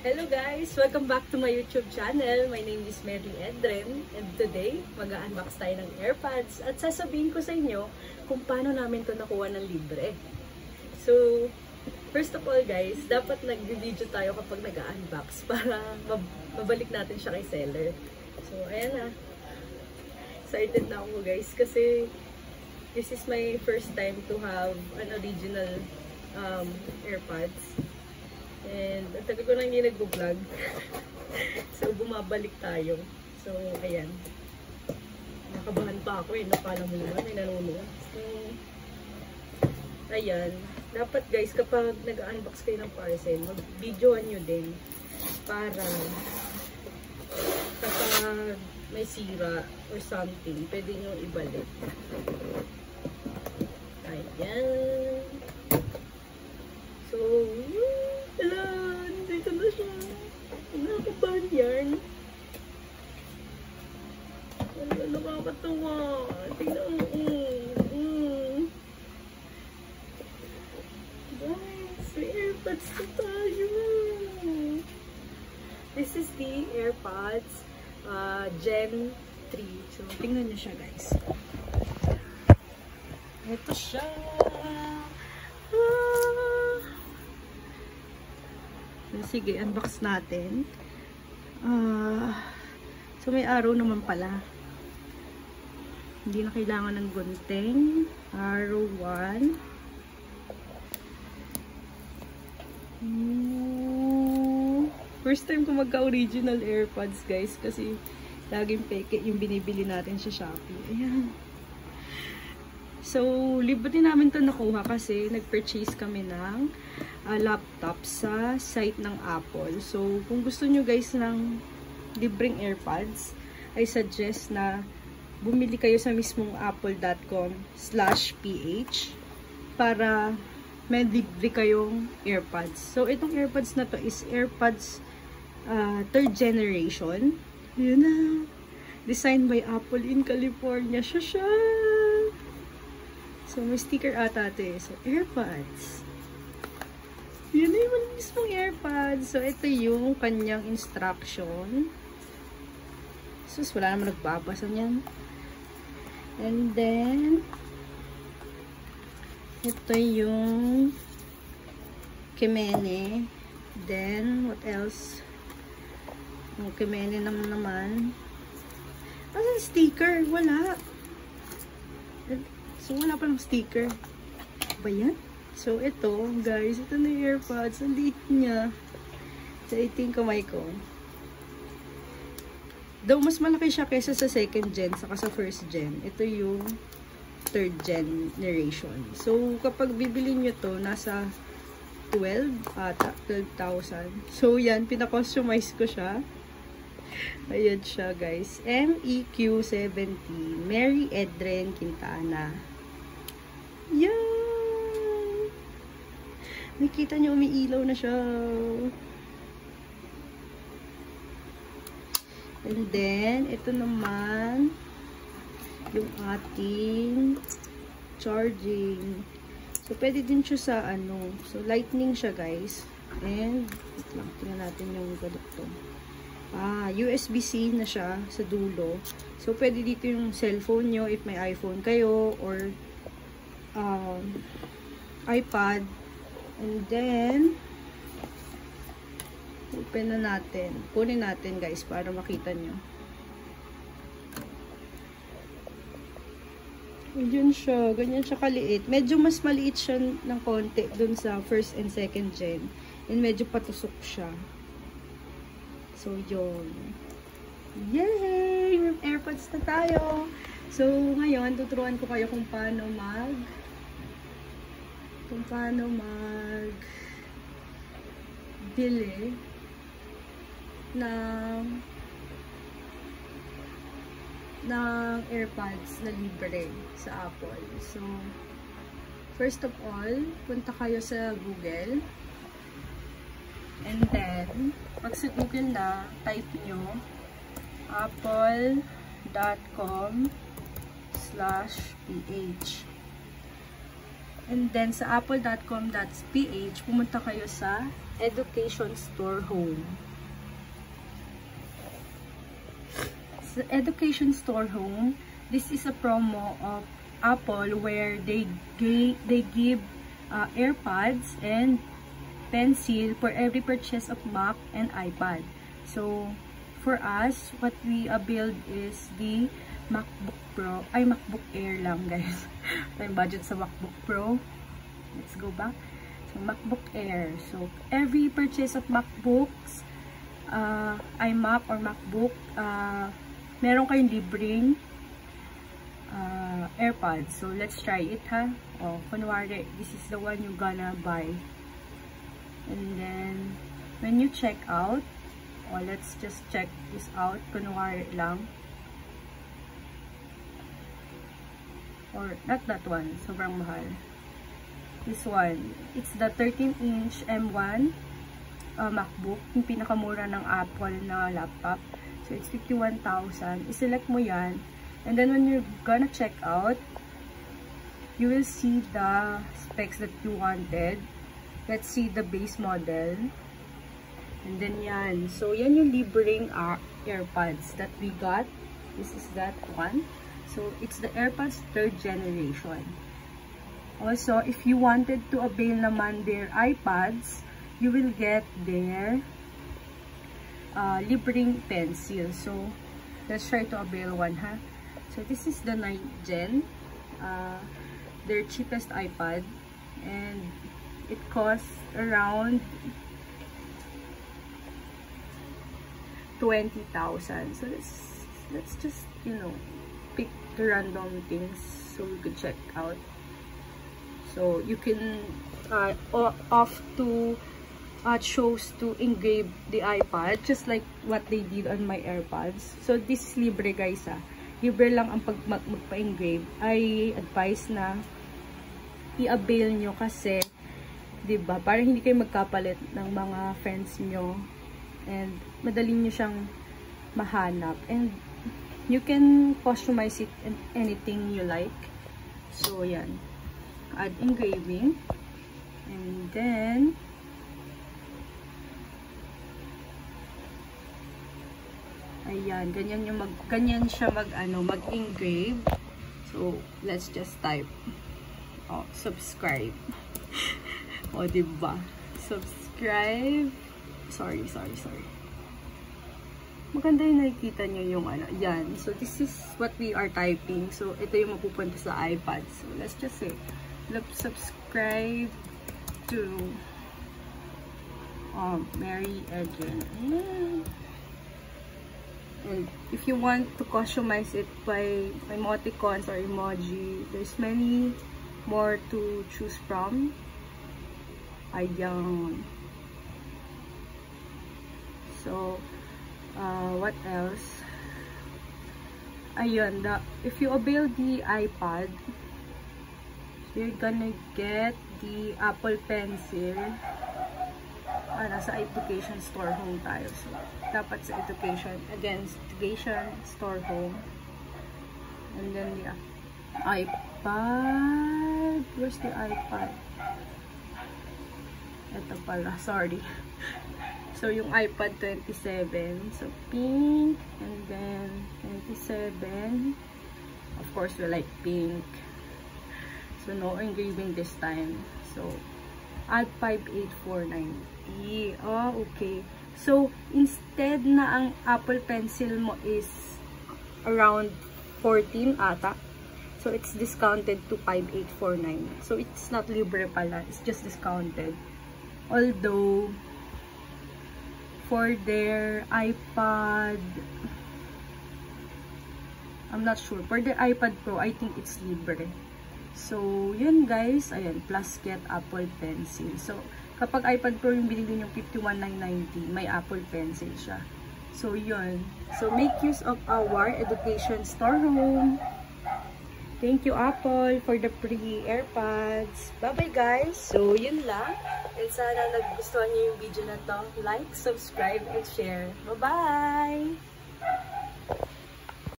Hello guys! Welcome back to my YouTube channel. My name is Mary Edren and today mag-unbox tayo ng AirPods at sasabihin ko sa inyo kung paano namin ito nakuha ng libre. So, first of all guys, dapat nag-video tayo kapag nag-unbox para mabalik natin siya kay seller. So, ayan na. Excited na ako guys kasi this is my first time to have an original AirPods. And ang tagal ko lang hindi nag-vlog. So, bumabalik tayo. So, ayan. Nakabahan pa ako eh. Napala mo naman. May nanonood. So, ayan. Dapat guys, kapag nag-unbox kayo ng parcel, mag-videoan nyo din. Para kapag may sira or something, pwede nyo ibalik. Ayan. So, hello! Dito na siya. Nakakabahan yan. Nakakatawa. Tingnan mo. Guys, may AirPods na tayo. This is the AirPods Gen 3. So, tingnan nyo siya guys. Ito siya. Sige, unbox natin. So, may araw naman pala. Hindi na kailangan ng gunting. Araw 1. First time ko magka-original AirPods, guys. Kasi, laging peke yung binibili natin sa Shopee. Ayan. So, libre din namin ito nakuha kasi nag-purchase kami ng laptop sa site ng Apple. So, kung gusto nyo guys ng libreng AirPods, I suggest na bumili kayo sa mismong apple.com/ph para may libre kayong AirPods. So, itong AirPods na to is AirPods 3rd generation. Yun na. Designed by Apple in California. Shasha! So, may sticker ata ito eh. So, AirPods. Yun na yung mismong AirPods. So, ito yung kanyang instruction. Sus, wala naman nagbabasa niyan. And then, ito yung Kemene. Then, what else? Yung Kemene naman. Ano yung sticker? Wala. So, wala pa ng sticker. Ba yan? So, ito, guys. Ito na yung AirPods. Ang liit niya. So, ito yung kamay ko. Though, mas malaki siya kaysa sa 2nd gen saka sa 1st gen. Ito yung 3rd generation. So, kapag bibili nyo to, nasa 12,000. So, yan. Pina-customize ko siya. Ayan siya, guys. MEQ70. Mary Edren Quintana. Yan! Nakita nyo, umiilaw na siya. And then, ito naman, yung ating charging. So, pwede din siya sa ano. So, lightning siya, guys. And, wait lang, tingnan natin yung ganito. USB-C na siya sa dulo. So, pwede dito yung cellphone nyo if may iPhone kayo or iPad. And then, open na natin. Kunin natin guys para makita nyo. Ganyan siya. Ganyan siya kaliit. Medyo mas maliit siya ng konti dun sa 1st and 2nd gen. And medyo patusok siya. So, yun. Yay! May AirPods na tayo! So, ngayon, tuturuan ko kayo kung paano bili ng AirPods na libre sa Apple. So, first of all, punta kayo sa Google. And then, pag sa Google na, type nyo apple.com/ph. And then, sa apple.com.ph, pumunta kayo sa Education Store Home. Sa Education Store Home, this is a promo of Apple where they give AirPods and pencil for every purchase of Mac and iPad. So, for us, what we build is the MacBook Pro, MacBook Air lang guys. May budget sa MacBook Pro. Let's go back. So, MacBook Air. So, every purchase of MacBooks, iMac or MacBook, meron kayong libreng AirPods. So, let's try it ha. Oh, kunwari, this is the one you're gonna buy. And then, when you check out, let's just check this out. Kunwari lang. Or, not that one. Sobrang mahal. This one. It's the 13-inch M1 MacBook. Yung pinakamura ng Apple na laptop. So, it's 51,000. I-select mo yan. And then, when you're gonna check out, you will see the specs that you wanted. Let's see the base model. And then, yan. So, yan yung libreng AirPods that we got. This is that one. So, it's the AirPods 3rd generation. Also, if you wanted to avail naman their iPads, you will get their libreng pencil. So, let's try to avail one, ha? So, this is the 9th gen. Their cheapest iPad. And it costs around 20,000. So, let's just, you know, pick the random things so we could check out. So you can chose to engrave the iPad just like what they did on my AirPods. So this is libre guys libre lang ang magpa-engrave. I advise na i-avail nyo kasi 'di ba para hindi kayo magkapalit ng mga friends nyo and madali nyo siyang mahanap, and you can customize it in anything you like. So, yan. Add engraving. And then, ayan. Ganyan siya mag-engrave. So, let's just type. Subscribe. Diba? Subscribe. Sorry. Maganda yung nakikita nyo yung yan. So, this is what we are typing. So, ito yung mapupunta sa iPad. So, let's just say, subscribe to Mary Edrin. And if you want to customize it by emoticons or emoji, there's many more to choose from. Ayan. So, what else? Ayun, if you avail the iPad, you're gonna get the Apple Pencil. Nasa Education Store Home tayo. So, dapat sa Education Store Home. And then the iPad. Where's the iPad? Ito pala, sorry. So, yung iPad 27. So, pink. And then, 27. Of course, we like pink. So, no engraving this time. So, add 58490. Oh, okay. So, instead na ang Apple Pencil mo is around 14 ata. So, it's discounted to 5,849. So, it's not libre pala. It's just discounted. Although, for their iPad, I'm not sure. For their iPad Pro, I think it's libre. So, yun guys. Ayan, plus get Apple Pencil. So, kapag iPad Pro yung binili nyo 51,990, may Apple Pencil siya. So, yun. So, make use of our Education Store Home. Thank you, Apple, for the free AirPods. Bye-bye, guys. So, yun lang. And sana nagustuhan niyo yung video na to. Like, subscribe, and share. Bye-bye!